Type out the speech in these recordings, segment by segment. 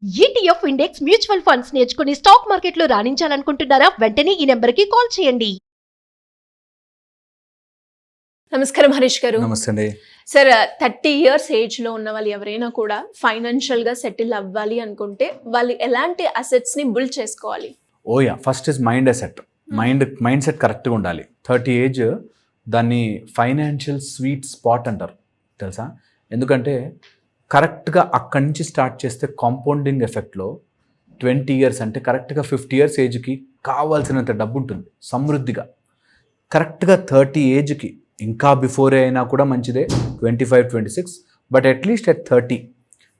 ETF index mutual funds నేర్చుకుని stock మార్కెట్లో రాణించాలనుకుంటున్నారా? వెంటనే ఈ నెంబర్కి కాల్ చేయండి. నమస్కారం హరీష్ గారు. నమస్తే అండి. సార్, 30 years ఏజ్లో ఉన్న వాళ్ళు ఎవరైనా కూడా ఫైనాన్షియల్గా సెటిల్ అవ్వాలి అనుకుంటే వాళ్ళు ఎలాంటి అసెట్స్ని బిల్డ్ చేసుకోవాలి? First is mind asset. Mind set కరెక్ట్గా ఉండాలి. 30 ఏజ్ దాన్ని ఫైనాన్షియల్ స్వీట్ స్పాట్ అంటారు, తెలుసా? ఎందుకంటే కరెక్ట్గా అక్కడి నుంచి స్టార్ట్ చేస్తే కాంపౌండింగ్ ఎఫెక్ట్లో 20 years అంటే కరెక్ట్గా 50 years ఏజ్కి కావాల్సినంత డబ్బు ఉంటుంది సమృద్ధిగా. కరెక్ట్గా 30 ఏజ్కి ఇంకా బిఫోరే అయినా కూడా మంచిదే, 25, 26, బట్ అట్లీస్ట్ అట్ 30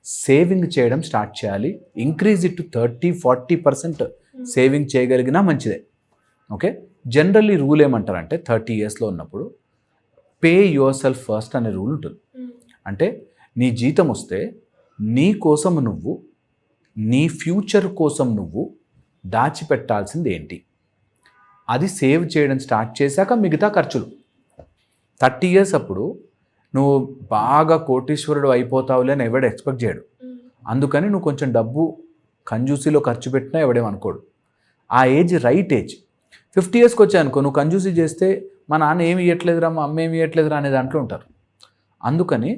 సేవింగ్ చేయడం స్టార్ట్ చేయాలి. ఇంక్రీజ్ ఇట్ టు 30-40% సేవింగ్ చేయగలిగినా మంచిదే. ఓకే, జనరల్లీ రూల్ ఏమంటారంటే 30 yearsలో ఉన్నప్పుడు పే యువర్ సెల్ఫ్ ఫస్ట్ అనే రూల్ ఉంటుంది. అంటే నీ జీతం వస్తే నీ కోసం నువ్వు, నీ ఫ్యూచర్ కోసం నువ్వు దాచిపెట్టాల్సింది ఏంటి, అది సేవ్ చేయడం స్టార్ట్ చేశాక మిగతా ఖర్చులు. 30 years అప్పుడు నువ్వు బాగా కోటీశ్వరుడు అయిపోతావులే అని ఎవడు ఎక్స్పెక్ట్ చేయడు. అందుకని నువ్వు కొంచెం డబ్బు కంజూసీలో ఖర్చు పెట్టినా ఎవడేమనుకోడు. ఆ ఏజ్ రైట్ ఏజ్. 50 yearsకి వచ్చాయనుకో, నువ్వు కంజూసీ చేస్తే మా నాన్న ఏమి ఇవ్వట్లేదురా, మా అమ్మ ఏమి ఇవ్వట్లేదురా అనే దాంట్లో ఉంటారు. అందుకని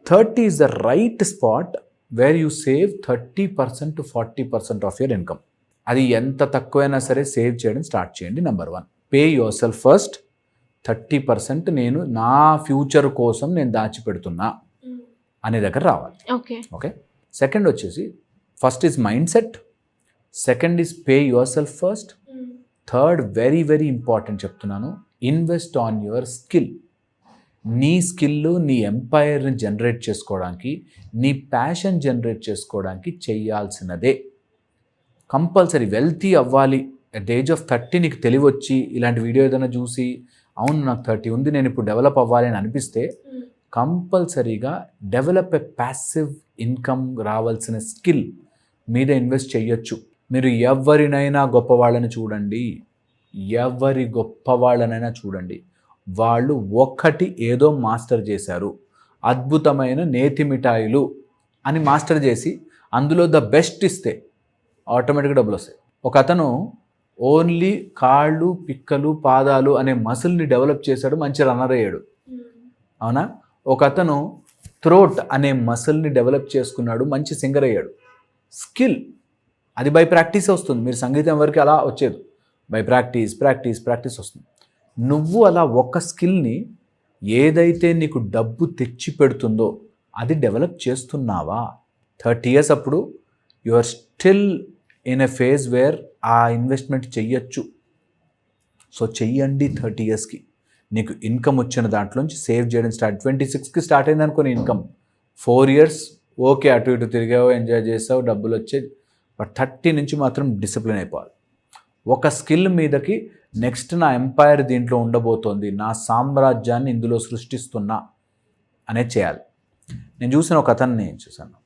30 is the right spot where you save 30% to 40% of your income. అది ఎంత తక్కువైనా సరే సేవ్ చేయడం స్టార్ట్ చేయండి. Number 1, pay your self first. 30% నేను నా ఫ్యూచర్ కోసం నేను దాచిపెడుతున్నా అనే దగ్గర రావాలి. ఓకే, సెకండ్ వచ్చేసి first is mind set, second is pay your self first, third very very important చెప్తున్నాను, ఇన్వెస్ట్ ఆన్ యువర్ స్కిల్. నీ స్కిల్ నీ ఎంపైర్ని జనరేట్ చేసుకోవడానికి, నీ ప్యాషన్ జనరేట్ చేసుకోవడానికి చేయాల్సినదే. కంపల్సరీ వెల్తీ అవ్వాలి. అట్ ద ఏజ్ ఆఫ్ 30 నీకు తెలివొచ్చి ఇలాంటి వీడియో ఏదైనా చూసి అవును నాకు 30 ఉంది నేను ఇప్పుడు డెవలప్ అవ్వాలి అని అనిపిస్తే కంపల్సరీగా డెవలప్ ఎ ప్యాసివ్ ఇన్కమ్ రావాల్సిన స్కిల్ మీద ఇన్వెస్ట్ చేయొచ్చు. మీరు ఎవరినైనా గొప్పవాళ్ళని చూడండి, ఎవరి గొప్పవాళ్ళనైనా చూడండి, వాళ్ళు ఒక్కటి ఏదో మాస్టర్ చేశారు. అద్భుతమైన నేతి మిఠాయిలు అని మాస్టర్ చేసి అందులో ద బెస్ట్ ఇస్తే ఆటోమేటిక్గా డబ్బులు వస్తాయి. ఒక అతను ఓన్లీ కాళ్ళు, పిక్కలు, పాదాలు అనే మసిల్ని డెవలప్ చేశాడు, మంచి రన్నర్ అయ్యాడు. అవునా? ఒక అతను థ్రోట్ అనే మసిల్ని డెవలప్ చేసుకున్నాడు, మంచి సింగర్ అయ్యాడు. స్కిల్ అది బై ప్రాక్టీస్ వస్తుంది. మీరు సంగీతం వరకు అలా వచ్చేది, బై ప్రాక్టీస్ వస్తుంది. నువ్వు అలా ఒక స్కిల్ని ఏదైతే నీకు డబ్బు తెచ్చి పెడుతుందో అది డెవలప్ చేస్తున్నావా? 30 years అప్పుడు you are still in a phase where uh investment చెయ్యొచ్చు. సో చెయ్యండి. 30 yearsకి నీకు ఇన్కమ్ వచ్చిన దాంట్లోంచి సేవ్ చేయడం స్టార్ట్. 26కి స్టార్ట్ అయింది అనుకోని ఇన్కమ్, 4 years ఓకే అటు ఇటు తిరిగావు, ఎంజాయ్ చేసావు, డబ్బులు వచ్చేది. బట్ 30 నుంచి మాత్రం డిసిప్లిన్ అయిపోవాలి. ఒక స్కిల్ మీదకి నెక్స్ట్ నా ఎంపైర్ దీంట్లో ఉండబోతోంది, నా సామ్రాజ్యాన్ని ఇందులో సృష్టిస్తున్నా అనేది చేయాలి. నేను చూసిన ఒక అతన్ని చూశాను.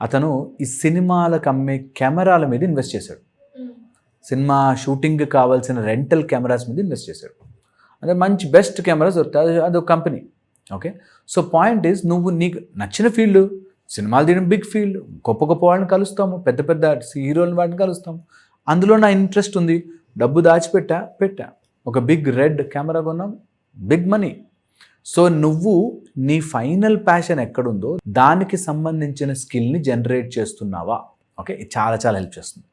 అతను ఈ సినిమాలకు అమ్మే కెమెరాల మీద ఇన్వెస్ట్ చేశాడు. సినిమా షూటింగ్కి కావాల్సిన రెంటల్ కెమెరాస్ మీద ఇన్వెస్ట్ చేశాడు. అంటే మంచి బెస్ట్ కెమెరాస్ దొరుకుతాయి, అదొక company. Okay, so point is నువ్వు నీకు నచ్చిన ఫీల్డ్, సినిమాలు తీయడం బిగ్ ఫీల్డ్, గొప్ప గొప్ప వాళ్ళని కలుస్తాము, పెద్ద పెద్ద హీరోల వాటిని కలుస్తాము. అందులో నా ఇంట్రెస్ట్ ఉంది, డబ్బు పెట్టా, ఒక బిగ్ రెడ్ కెమెరా కొన్నాం, బిగ్ మనీ. సో నువ్వు నీ ఫైనల్ ప్యాషన్ ఎక్కడుందో దానికి సంబంధించిన స్కిల్ని జనరేట్ చేస్తున్నావా? ఓకే, ఇది చాలా చాలా హెల్ప్ చేస్తుంది.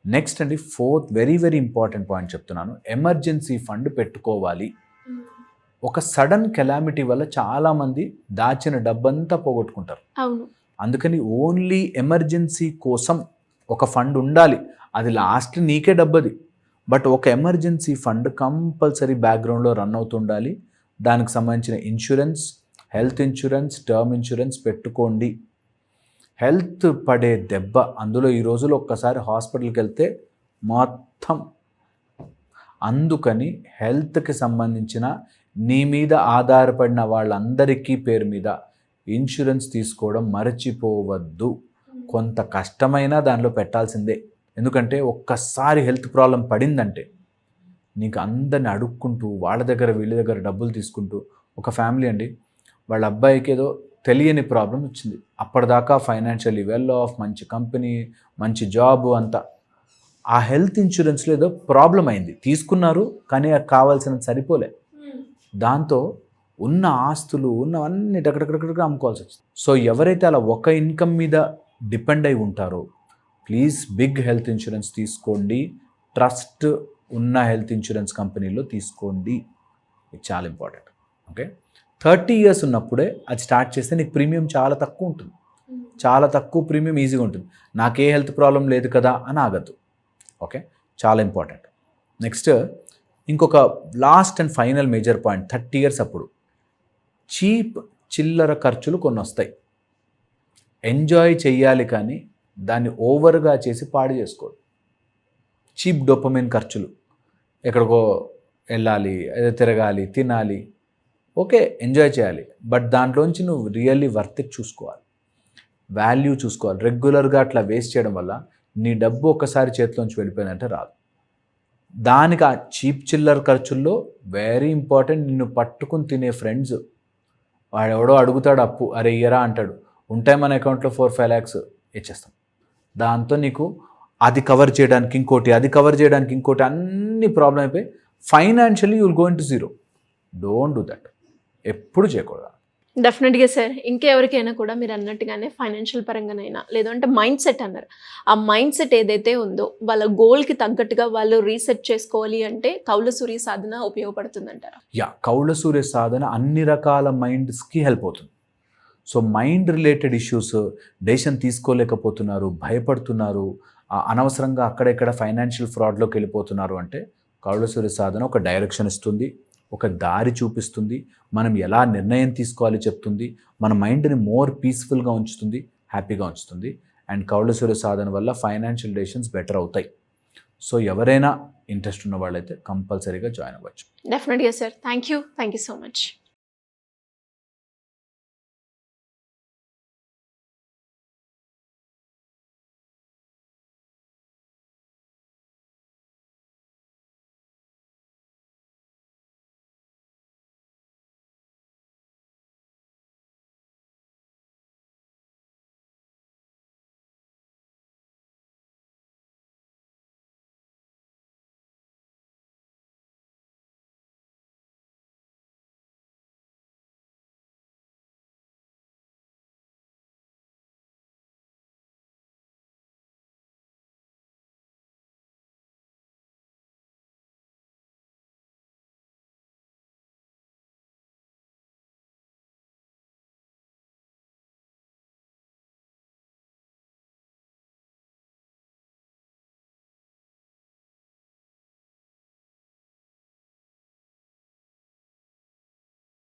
నెక్స్ట్ అండి, fourth very very important point చెప్తున్నాను, ఎమర్జెన్సీ ఫండ్ పెట్టుకోవాలి. ఒక సడన్ కెలామిటీ వల్ల చాలామంది దాచిన డబ్బంతా పోగొట్టుకుంటారు. అందుకని ఓన్లీ ఎమర్జెన్సీ కోసం ఒక ఫండ్ ఉండాలి. అది లాస్ట్ నీకే డబ్బది, బట్ ఒక ఎమర్జెన్సీ ఫండ్ కంపల్సరీ బ్యాక్గ్రౌండ్లో రన్ అవుతుండాలి. దానికి సంబంధించిన insurance, health insurance, term insurance పెట్టుకోండి. హెల్త్ పడే దెబ్బ అందులో ఈ రోజుల్లో ఒక్కసారి హాస్పిటల్కి వెళ్తే మొత్తం. అందుకని హెల్త్కి సంబంధించిన నీ మీద ఆధారపడిన వాళ్ళందరికీ పేరు మీద ఇన్సూరెన్స్ తీసుకోవడం మరచిపోవద్దు. కొంత కష్టమైనా దానిలో పెట్టాల్సిందే. ఎందుకంటే ఒక్కసారి హెల్త్ ప్రాబ్లం పడిందంటే నీకు అందరిని అడుక్కుంటూ వాళ్ళ దగ్గర వీళ్ళ దగ్గర డబ్బులు తీసుకుంటూ, ఒక ఫ్యామిలీ అండి, వాళ్ళ అబ్బాయికి ఏదో తెలియని ప్రాబ్లం వచ్చింది. అప్పటిదాకా ఫైనాన్షియల్లీ వెల్ ఆఫ్, మంచి కంపెనీ, మంచి జాబ్ అంతా. ఆ హెల్త్ ఇన్సూరెన్స్లో ఏదో ప్రాబ్లం అయింది, తీసుకున్నారు కానీ కావాల్సినంత సరిపోలే. దాంతో ఉన్న ఆస్తులు ఉన్నవన్నీ డగడగడగడగా అమ్ముకోవాల్సి వచ్చింది. సో ఎవరైతే అలా ఒక ఇన్కమ్ మీద డిపెండ్ అయి ఉంటారో ప్లీజ్ బిగ్ హెల్త్ ఇన్సూరెన్స్ తీసుకోండి, ట్రస్ట్ ఉన్న హెల్త్ ఇన్సూరెన్స్ కంపెనీలో తీసుకోండి. ఇది చాలా ఇంపార్టెంట్. ఓకే, 30 years ఉన్నప్పుడే అది స్టార్ట్ చేస్తే నీకు ప్రీమియం చాలా తక్కువ ఉంటుంది. చాలా తక్కువ ప్రీమియం ఈజీగా ఉంటుంది. నాకే హెల్త్ ప్రాబ్లం లేదు కదా అని ఆగద్దు. ఓకే, చాలా ఇంపార్టెంట్. నెక్స్ట్ ఇంకొక last and final major point, 30 years అప్పుడు చీప్ చిల్లర ఖర్చులు కొన్ని వస్తాయి. ఎంజాయ్ చెయ్యాలి కానీ దాన్ని ఓవర్గా చేసి పాడు చేసుకోడు. చీప్ డోపమైన్ ఖర్చులు, ఎక్కడికో వెళ్ళాలి, ఏదో తిరగాలి, తినాలి, ఓకే ఎంజాయ్ చేయాలి, బట్ దాంట్లోంచి నువ్వు రియల్లీ వర్త్ ఇట్ చూసుకోవాలి, వాల్యూ చూసుకోవాలి. రెగ్యులర్గా అట్లా వేస్ట్ చేయడం వల్ల నీ డబ్బు ఒక్కసారి చేతిలోంచి వెళ్ళిపోయిందంటే రాదు. దానికి ఆ చీప్ చిల్లర ఖర్చుల్లో వెరీ ఇంపార్టెంట్, నిన్ను పట్టుకుని తినే ఫ్రెండ్స్. వాడెవడో అడుగుతాడు అప్పు, అరే ఇయరా అంటాడు, ఉంటాయి మన అకౌంట్లో 4-5 lakhs ఇచ్చేస్తాం. దాంతో నీకు అది కవర్ చేయడానికి ఇంకోటి, అది కవర్ చేయడానికి ఇంకోటి, అన్ని ప్రాబ్లం అయిపోయి financially you will go in to zero. Don't do that, ఎప్పుడు చేయకూడదు. డెఫినెట్గా సార్, ఇంకెవరికైనా కూడా మీరు అన్నట్టుగానే ఫైనాన్షియల్ పరంగానైనా లేదంటే మైండ్ సెట్ అన్నారు, ఆ మైండ్ సెట్ ఏదైతే ఉందో వాళ్ళ గోల్కి తగ్గట్టుగా వాళ్ళు రీసెట్ చేసుకోవాలి అంటే కౌల సూర్య సాధన ఉపయోగపడుతుందంటారా? కౌల సూర్య సాధన అన్ని రకాల మైండ్స్కి హెల్ప్ అవుతుంది. So mind related issues, decision తీసుకోలేకపోతున్నారు, భయపడుతున్నారు, అనవసరంగా అక్కడెక్కడ ఫైనాన్షియల్ ఫ్రాడ్లోకి వెళ్ళిపోతున్నారు అంటే కౌల సూర్య సాధన ఒక డైరెక్షన్ ఇస్తుంది, ఒక దారి చూపిస్తుంది, మనం ఎలా నిర్ణయం తీసుకోవాలి చెప్తుంది, మన మైండ్ని మోర్ పీస్ఫుల్గా ఉంచుతుంది, హ్యాపీగా ఉంచుతుంది. అండ్ కౌల సూర్య సాధన వల్ల ఫైనాన్షియల్ డెసిషన్స్ బెటర్ అవుతాయి. సో ఎవరైనా ఇంట్రెస్ట్ ఉన్న వాళ్ళైతే కంపల్సరీగా జాయిన్ అవ్వచ్చు. డెఫినెట్గా sir, thank you so much.